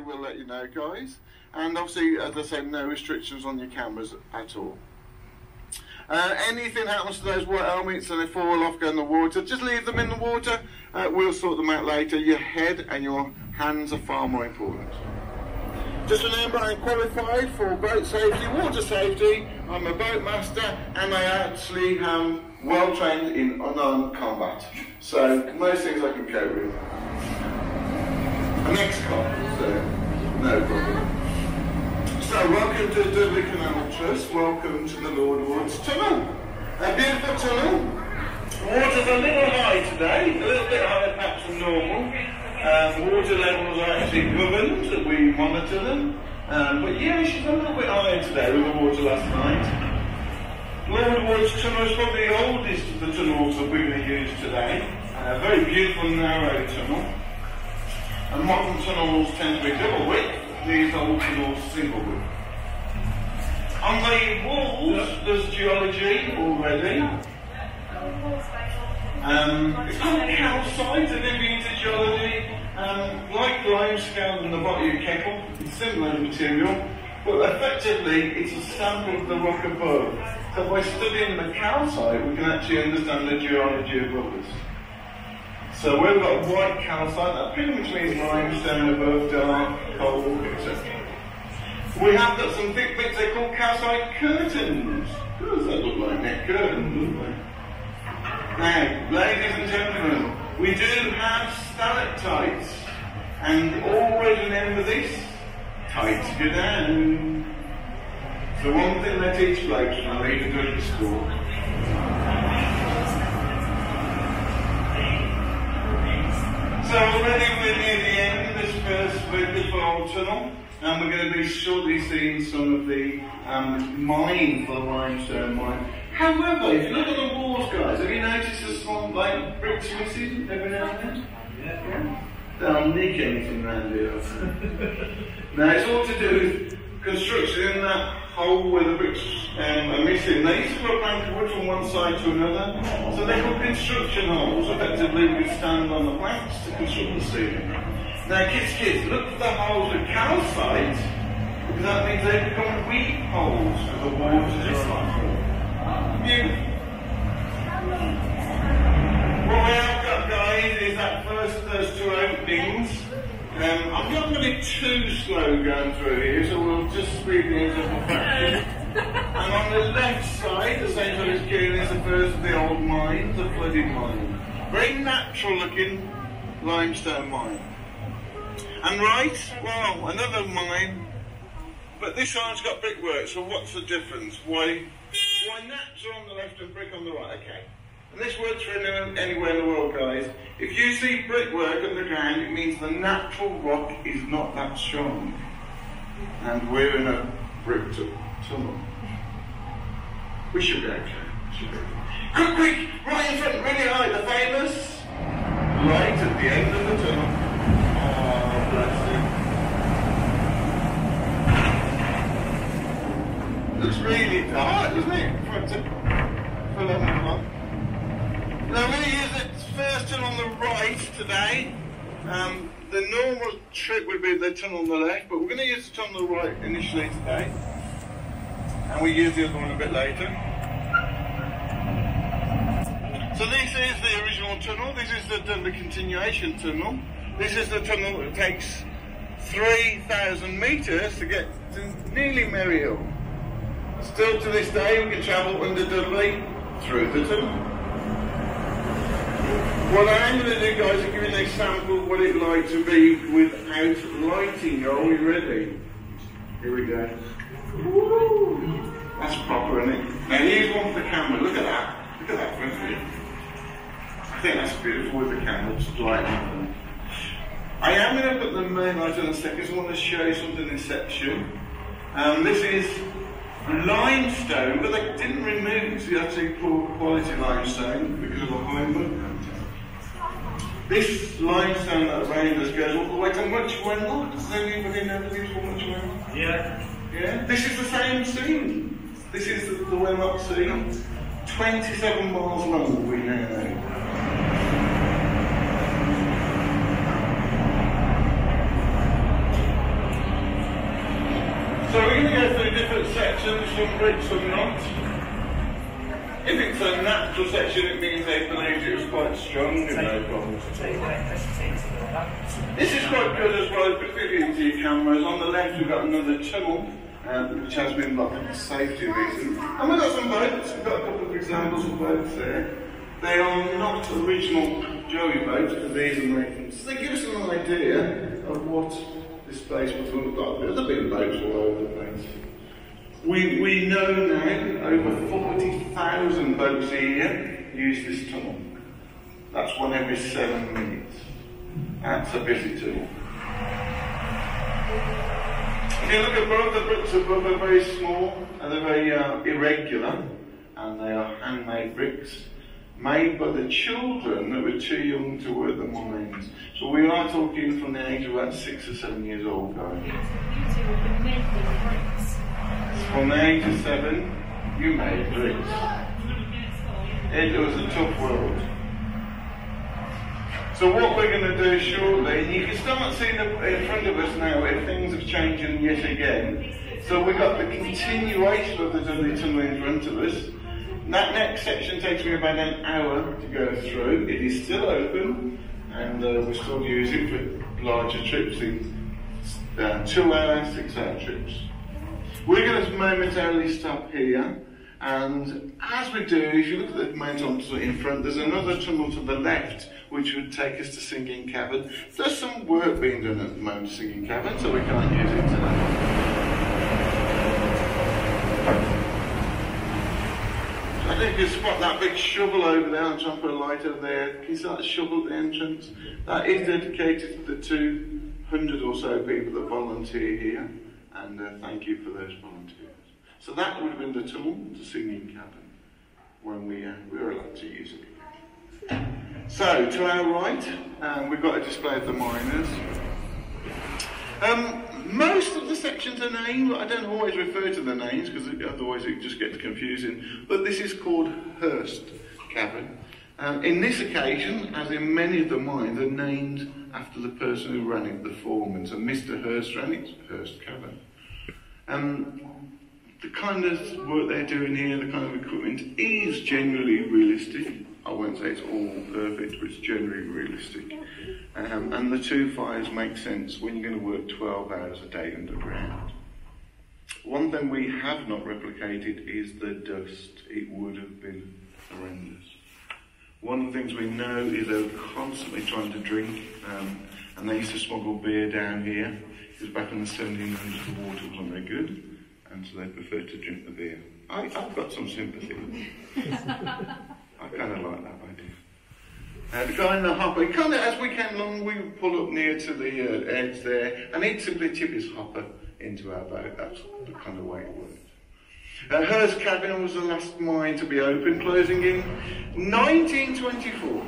will let you know, guys. And obviously, as I said, no restrictions on your cameras at all. Anything happens to those white helmets and they fall off, go in the water, just leave them in the water. We'll sort them out later. Your head and your hands are far more important. Just remember, I'm qualified for boat safety, water safety. I'm a boat master, and I actually am well trained in unarmed combat. So most things I can cope with. An ex-con, so no problem. So welcome to Dudley Canal Trust. Welcome to the Lord Woods Tunnel. A beautiful tunnel. Water's a little high today, a little bit higher perhaps than normal. Water levels are actually governed, we monitor them. But yeah, she's a little bit higher today with the water last night. Lord Woods Tunnel is probably the oldest of the tunnels that we're going to use today. A very beautiful narrow tunnel. And modern tunnels tend to be double width, these old tunnels single width. On the walls there's geology already. It's called calcite, and if you're into geology, like limestone in the bottom of your kettle, it's similar material, but effectively it's a sample of the rock above. So by studying the calcite, we can actually understand the geology above us. So we've got white calcite, that pretty much means limestone above, dark, cold, etc. We have got some thick bits they call calcite curtains. What does that look like, Nick? Curtains, look like. Now, ladies and gentlemen, we do have stalactites, and always remember this, tights go down. The one thing they teach blokes when they leave the Dudley school. So already we're near the end of this first beautiful old tunnel, and we're going to be shortly seeing some of the mine for the limestone mine. However, if you look at the walls, guys, have you noticed there's some like bricks missing every now and then? Yeah. They'll nick anything around here. Now it's all to do with construction in that hole where the bricks are missing. They used to put a plank of wood from one side to another, so they're called construction holes. Effectively, we stand on the planks to construct the ceiling. Now, kids, look for the holes with calcite, because that means they become weak holes for the water to run through. Beautiful. What we have got, guys, is that those two openings. I'm not going to be too slow going through here, so we'll just speed things up a fraction. And on the left side, the same side as Kieran, is the first of the old mines, the flooded mine. Very natural looking limestone mine. And right, well, another mine, but this one's got brickwork, so what's the difference? Why natural on the left and brick on the right? Okay. And this works for anywhere in the world, guys. If you see brickwork underground, it means the natural rock is not that strong. And we're in a brick tunnel. We should go, Claire. Quick, right in front, really high, the famous light at the end of the tunnel. Oh, bless you. Looks really dark, doesn't it? For 11 o'clock. Now we're going to use the first tunnel on the right today. The normal trick would be the tunnel on the left, but we're going to use the tunnel on the right initially today. And we use the other one a bit later. So this is the original tunnel, this is the continuation tunnel. This is the tunnel that takes 3,000 metres to get to nearly Merry Hill. Still to this day we can travel under Dudley through the tunnel. What I'm going to do, guys, is give you an example of what it's like to be without lighting. Are we ready? Here we go. Woo! That's proper, isn't it? Now here's one for the camera. Look at that. Look at that front view. I think that's beautiful with the camera just lighting. I am going to put the main light on a second because I want to show you something in section. This is limestone, but they didn't remove the actually poor quality limestone because of the high mud. This limestone that around us goes all the way to Much Wendell. Does anybody know the views from Much Wendell? Yeah. Yeah. This is the same scene. This is the Wenlock scene. 27 miles long, we now know. So we're going to go through different sections, some brick, some not. If it's a natural section, it means they believed it was quite strong and no problems. This is quite good as well, particularly into your cameras. On the left we've got another tunnel, which has been blocked for safety reasons. And we've got some boats, we've got a couple of examples of boats there. They are not original Joey boats, because these are making. So they give us an idea of what this place would look like. There's a bit of boats all over the place. We know now over 40,000 boats a year use this tunnel. That's 1 every 7 minutes. That's a busy tool. If you look above, the bricks above are very small and they're very irregular, and they are handmade bricks made by the children that were too young to work the mines. So we are talking from the age of about 6 or 7 years old, guys. From the age of 7, you made bricks. It was a tough world. So what we're going to do shortly, and you can start seeing in front of us now where things have changed yet again. So we've got the continuation of the Dudley Tunnel in front of us. That next section takes me about an hour to go through. It is still open, and we're still using for larger trips in 2 hour, 6 hour trips. We're going to momentarily stop here, and as we do, if you look at the main tunnel in front, there's another tunnel to the left which would take us to Singing Cavern. There's some work being done at the moment to Singing Cavern, so we can't use it today. I think you spot that big shovel over there. I'm trying to put a light over there. Can you see that shovel at the entrance? That is dedicated to the 200 or so people that volunteer here, and thank you for those volunteers. So that would have been the tunnel to Singing Cavern when we were allowed to use it. So to our right, we've got a display of the miners. Most of the sections are named, but I don't always refer to the names because otherwise it just gets confusing. But this is called Hurst Cavern. In this occasion, as in many of the mines, are named after the person who ran it, the foreman. So Mr. Hurst ran it, Hurst Cavern. The kind of work they're doing here, the kind of equipment, is generally realistic. I won't say it's all perfect, but it's generally realistic. And the 2 fires make sense when you're going to work 12 hours a day underground. One thing we have not replicated is the dust. It would have been horrendous. One of the things we know is they were constantly trying to drink, and they used to smuggle beer down here, because back in the 1700s the water wasn't very good, and so they preferred to drink the beer. I've got some sympathy with them. I kind of like that idea. The guy in the hopper, kind of as we came along, we would pull up near to the edge there, and he'd simply tip his hopper into our boat. That's the kind of way it worked. Hurst Cavern was the last mine to be open, closing in 1924.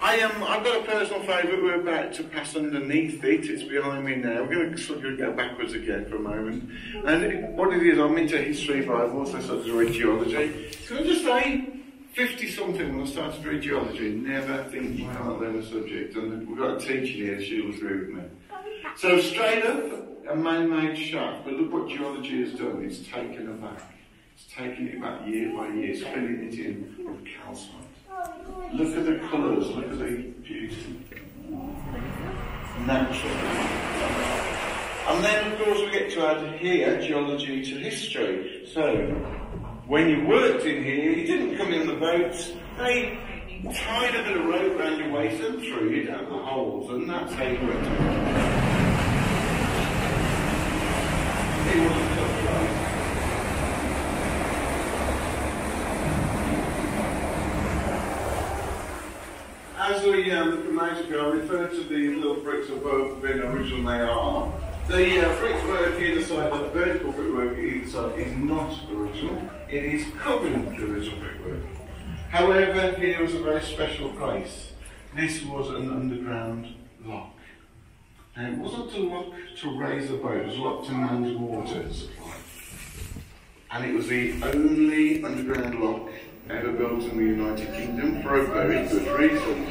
I've got a personal favourite. We're about to pass underneath it. It's behind me now. We're going to sort of go backwards again for a moment. And what it is, I'm into history, but I've also started to read geology. So I'll just say, 50-something when I started to read geology, never think you can't learn a subject. And we've got a teacher here, she'll agree with me. So straight up, a man-made shaft, but look what geology has done. It's taken it back. It's taken it back year by year, it's filling it in with calcite. Look at the colours, look at the beauty. Natural. And then, of course, we get to add here geology to history. So, when you worked in here, you didn't come in the boats. They tied a bit of rope around your waist and threw you down the holes, and that's how you worked. It was a tough place. As we promoted ago, I referred to the little bricks above being original. They are. The brickwork either side, the vertical brickwork either side is not original. It is covering the original brickwork. However, here was a very special place. This was an underground lock. And it wasn't a lock to raise a boat, it was a lock to manage water supply. And it was the only underground lock ever built in the United Kingdom for a very good reason.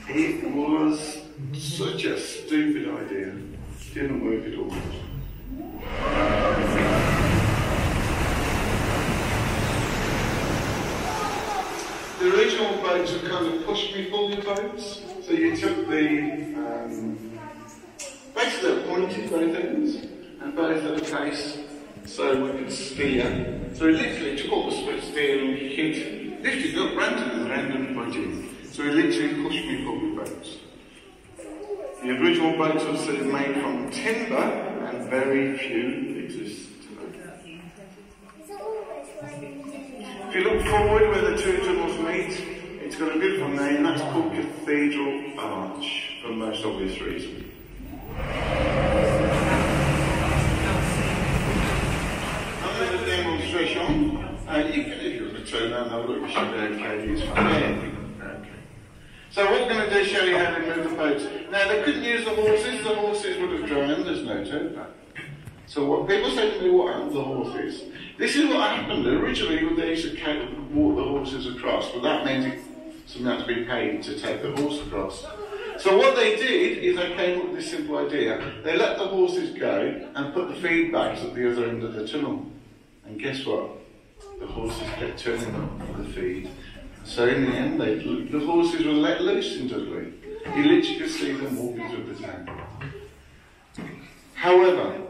It was Such a stupid idea. Didn't work at all. The original boats were kind of push-me-pull boats. So you took the, basically they're pointed both ends, and both at a pace so we could steer. So we literally took all the steer and lifted up, ran to the end and pointed. So we literally push-me-pull boats. The original boats were sort of made from timber, and very few exist today. If you look forward where the two tunnels meet, it's got a beautiful name, that's called Cathedral Arch, for the most obvious reason. Another demonstration. You can, if you want to turn around, have a look, you should be okay, it's fine. Okay. So what we're going to do is show you how they move the boats. Now they couldn't use the horses would have drowned, there's no towboat. So what people say to me, what happened to the horses? This is what happened. Originally they used to walk the horses across, but that meant something had to be paid to take the horse across. So what they did is they came up with this simple idea. They let the horses go and put the feed bags at the other end of the tunnel. And guess what? The horses kept turning up for the feed. So in the end, the horses were let loose in Dudley. You literally could see them walking through the town. However,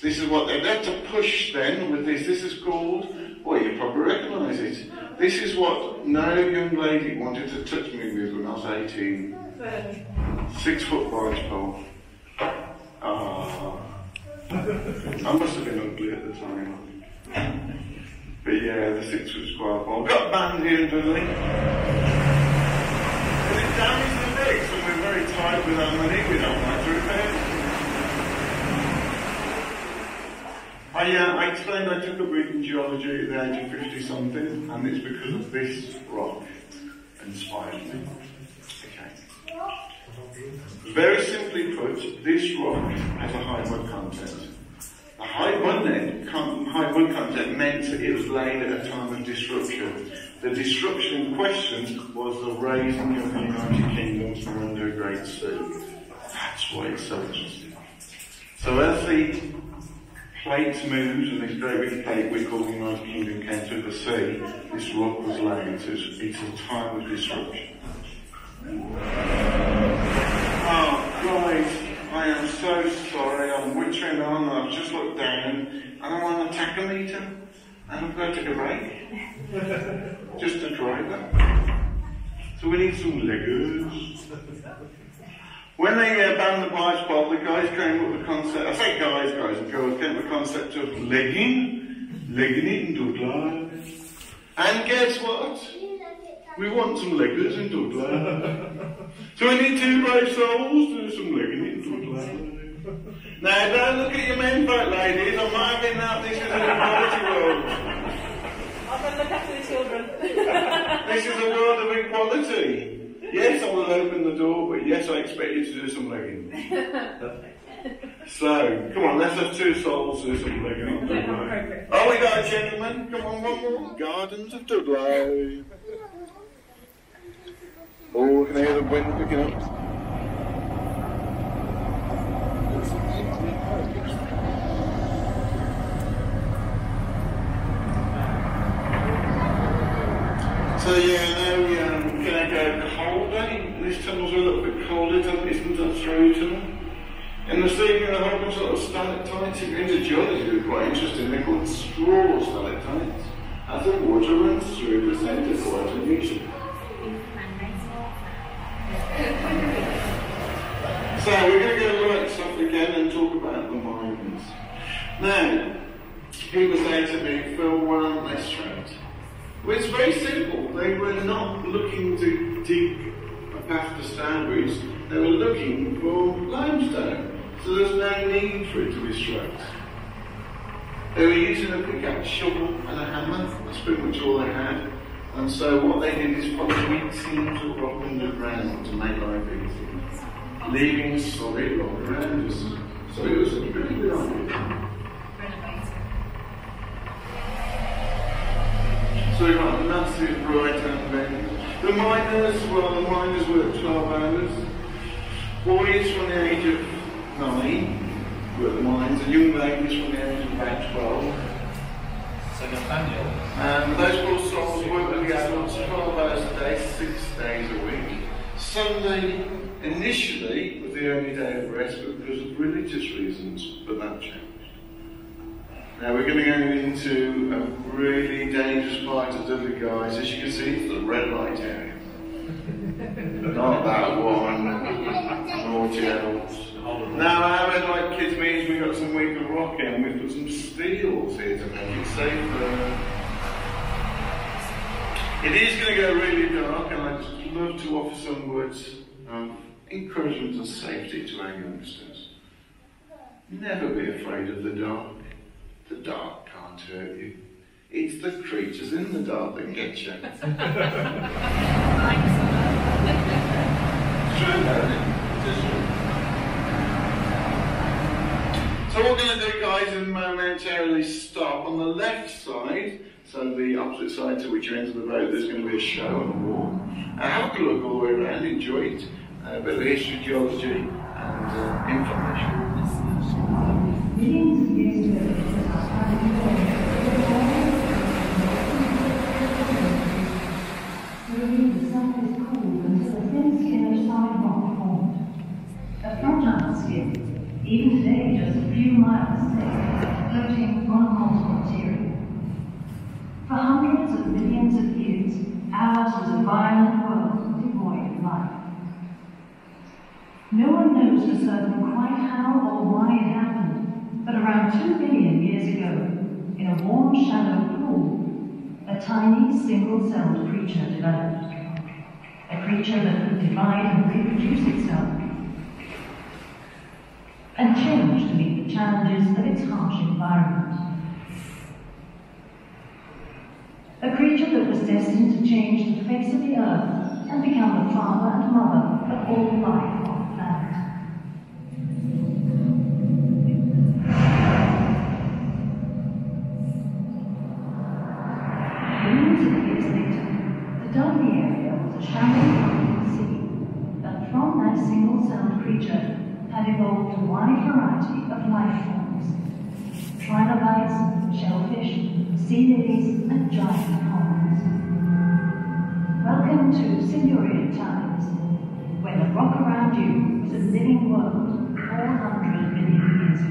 this is what they'd had to push then with this. This is called, well, you probably recognise it. This is what no young lady wanted to touch me with when I was 18. 6 foot barge pole. I must have been ugly at the time. But yeah, the 6 foot square pole. Got banned here in Dudley. Because it damaged the legs and we're very tight with our money, we don't like to repair it. I explained I took a break in geology at the age of 50 something, and it's because of this rock inspired me. Okay. Very simply put, this rock has a high mud content. The high mud content meant that it was laid at a time of disruption. The disruption in question was the raising of the United Kingdom from under a great sea. That's why it's so interesting. So as the plate moves, and this great big plate we call the United Kingdom came through the sea, this rock was laid. So it's a time of disruption. Oh, guys, I am so sorry. I'm witching on, and I've just looked down, and I'm on a tachometer, and I've got to take a break. Just to try that. So we need some Legos. When they banned the barge pole, the guys came up with the concept, I say guys and girls, came up with the concept of legging it in Dudley. And guess what? We want some leggers in Dudley. So we need 2 brave souls to do some legging in Dudley. Now don't look at your men folk, ladies, I'm not having that, this is an equality world. I'm going to look after the children. This is a world of equality. Yes, I will open the door, but yes, I expect you to do some legging. So, come on, let's have 2 souls do some legging. Oh, we got a gentleman. Come on, one more. Gardens of Dudley. Oh, can I hear the wind picking up? So yeah, now we're going to go colder. This tunnel's a little bit colder, isn't it, through tunnel? And this evening the whole bunch of little stalactites. If you're into geology, they're quite interesting. They're called straw stalactites. As the water runs through the centre of the water region. So we're going to go right stuff again and talk about the mines. Now, people say to me, Phil, why aren't they straight? Well, it's very simple. They were not looking to dig a path to Stanbridge. They were looking for limestone. So there's no need for it to be straight. They were using a pickaxe, shovel and a hammer. That's pretty much all they had. And so what they did is put weak seams of rock underground to make life easy, leaving solid rock around us. So it was a pretty good idea. So we've got a massive right hand bend. The miners worked 12 hours. Boys from the age of 9 were at the mines, and young ladies from the age of about 12. So Nathaniel. And those poor souls work with the adults 12 hours a day, 6 days a week. Sunday initially was the only day of rest, but because of religious reasons, but that changed. Now we're going to go into a really dangerous part of Dudley, guys. As you can see, it's the red light area. Not that one. Naughty adults. Now our red light kids means we've got some weaker rock in. We've got some steels here to make it safer. It is going to go really dark, and I'd just love to offer some words of encouragement and safety to our youngsters. Never be afraid of the dark. The dark can't hurt you. It's the creatures in the dark that get you. It's true, isn't it? It's true. So what we're going to do, guys, is momentarily stop on the left side, so the opposite side to which ends of the boat. There's going to be a show and a walk. Have a look all the way around, enjoy it. A bit of history, geology, and information. Millions of years ago, the surface cooled until a thin skin of solid rock formed. A fragile skin, even today just a few miles thick, floating on a molten material. For hundreds of millions of years, ours was a violent world devoid of life. No one knows for certain quite how or why it happened, but around 2 billion years ago, in a warm, shallow pool, a tiny, single-celled creature developed. A creature that could divide and reproduce itself, and change to meet the challenges of its harsh environment. A creature that was destined to change the face of the earth and become the father and mother of all life on the planet. Millions of years later, the Dudley area was a shallow tropical sea, and from that single-celled creature had evolved a wide variety of life forms: trilobites, shellfish, sea lilies, and giant corals. Welcome to Silurian times, when the rock around you was a living world 400 million years ago.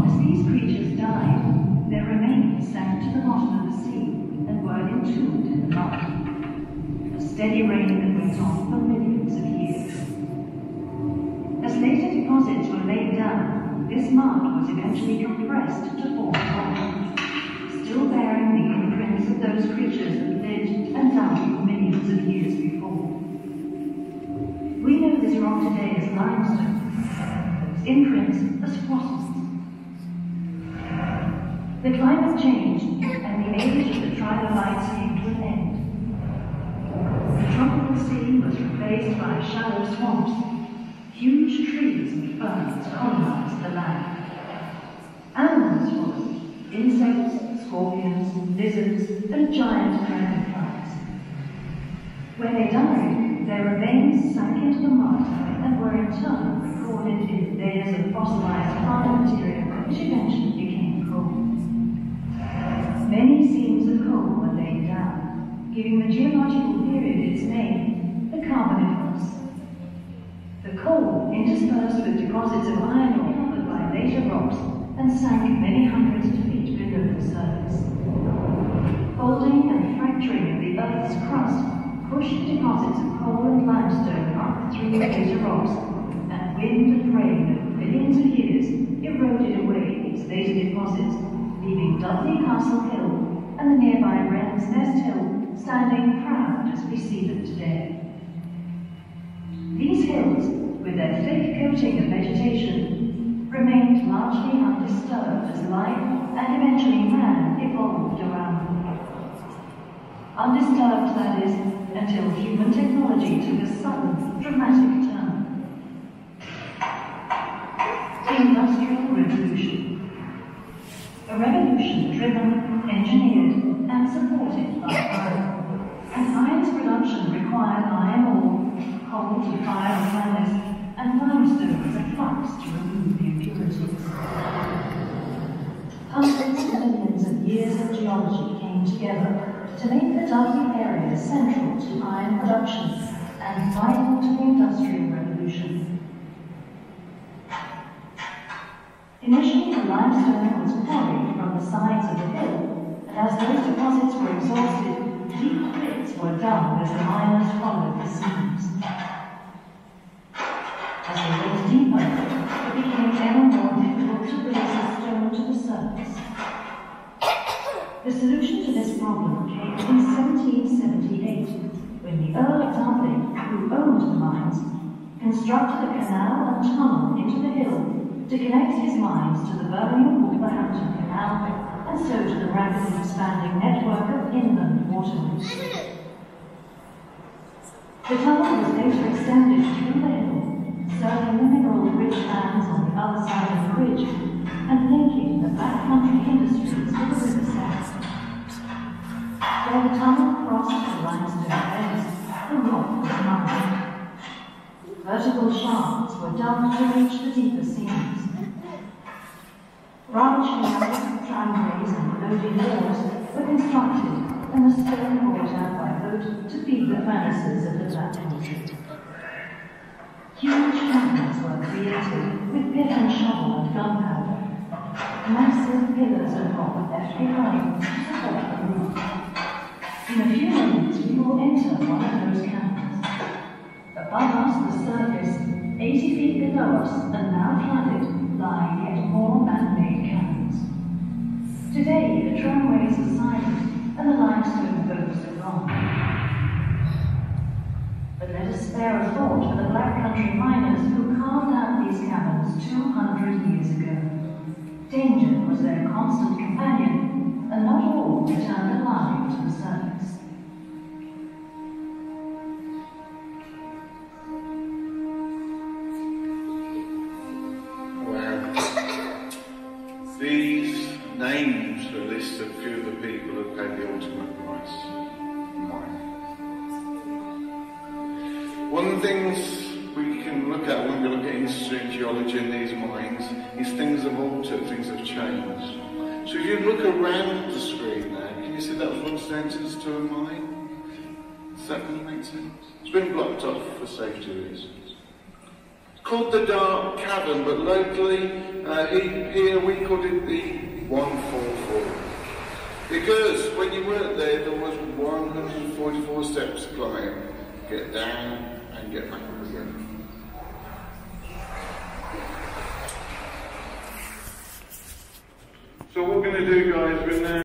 As these creatures died, their remains sank to the bottom of the sea and were entombed in the mud. A steady rain that went on for millions of years. As later deposits were laid down, this mud was eventually compressed to form rock, still bearing the imprints of those creatures that lived and died millions of years before. We know this rock today as limestone, those imprints as fossils. The climate changed, and the age of the trilobites came to an end. The tropical sea was replaced by shallow swamps. Huge trees and ferns colonized the land. Animals followed: insects, scorpions, lizards, and giant dragonflies. When they died, their remains sank into the mud and were in turn recorded in layers of fossilized hard material, which eventually became coal. Many seams of coal were laid down, giving the geological period its name, the Carboniferous. The coal interspersed with deposits of iron ore covered by later rocks and sank many hundreds of feet below the surface. Folding and fracturing of the Earth's crust pushed deposits of coal and limestone up through the later rocks, and wind and rain of billions of years eroded away these later deposits, leaving Dudley Castle Hill and the nearby Wren's Nest Hill standing proud as we see them today. These hills, with their thick coating of vegetation, remained largely undisturbed as life and eventually man evolved around them. Undisturbed, that is, until human technology took a sudden, dramatic turn. Industrial Revolution. A revolution driven, engineered, and supported by iron. And iron's production required iron ore, coal to fire the furnace, and limestone as a flux to remove the impurities. Hundreds of millions of years of geology came together to make the Dudley area central to iron production and vital to the Industrial Revolution. Initially, the limestone was quarried from the sides of the hill, and as those deposits were exhausted, deep pits were dug as the miners followed the seams. As they went deeper, it became ever more difficult to raise the stone to the surface. The solution to this problem came in 1778, when the Earl of Dudley, who owned the mines, constructed a canal and tunnel into the hill to connect his mines to the Birmingham Wolverhampton Canal and so to the rapidly expanding network of inland waterways. The tunnel was later extended through the hill, serving the mineral-rich lands on the other side of the ridge and linking the backcountry industries with the river south. Where the tunnel crossed the limestone caverns, the rock was mined. Vertical shafts were dug to reach the deeper seams. Branch canals, tramways, and loading doors were constructed, and the stone brought out by boat to feed the furnaces of the Black Country. Huge caverns were created with pick and shovel and gunpowder. Massive pillars of rock left behind to support the roof. In a few minutes, we will enter one of those caverns. Above us, the surface, 80 feet below us, and now flooded, lie yet more man-made caverns. Today, the tramways are silent, and the limestone boats are gone. But let us spare a thought for the Black Country miners who carved out these caverns 200 years ago. Danger was their constant companion, and not all returned alive to the surface. These names list a few of the people who paid the ultimate price. Mine. One of the things we can look at when we look at history and geology in these mines is things have altered, things have changed. So if you look around the screen now, can you see that was once an entrance to a mine? Does that really make sense? It's been blocked off for safety reasons. Called the Dark Cavern, but locally here we called it the 144. Because when you worked there was 144 steps to climb. Get down and get back up again. So what we're going to do, guys, we're now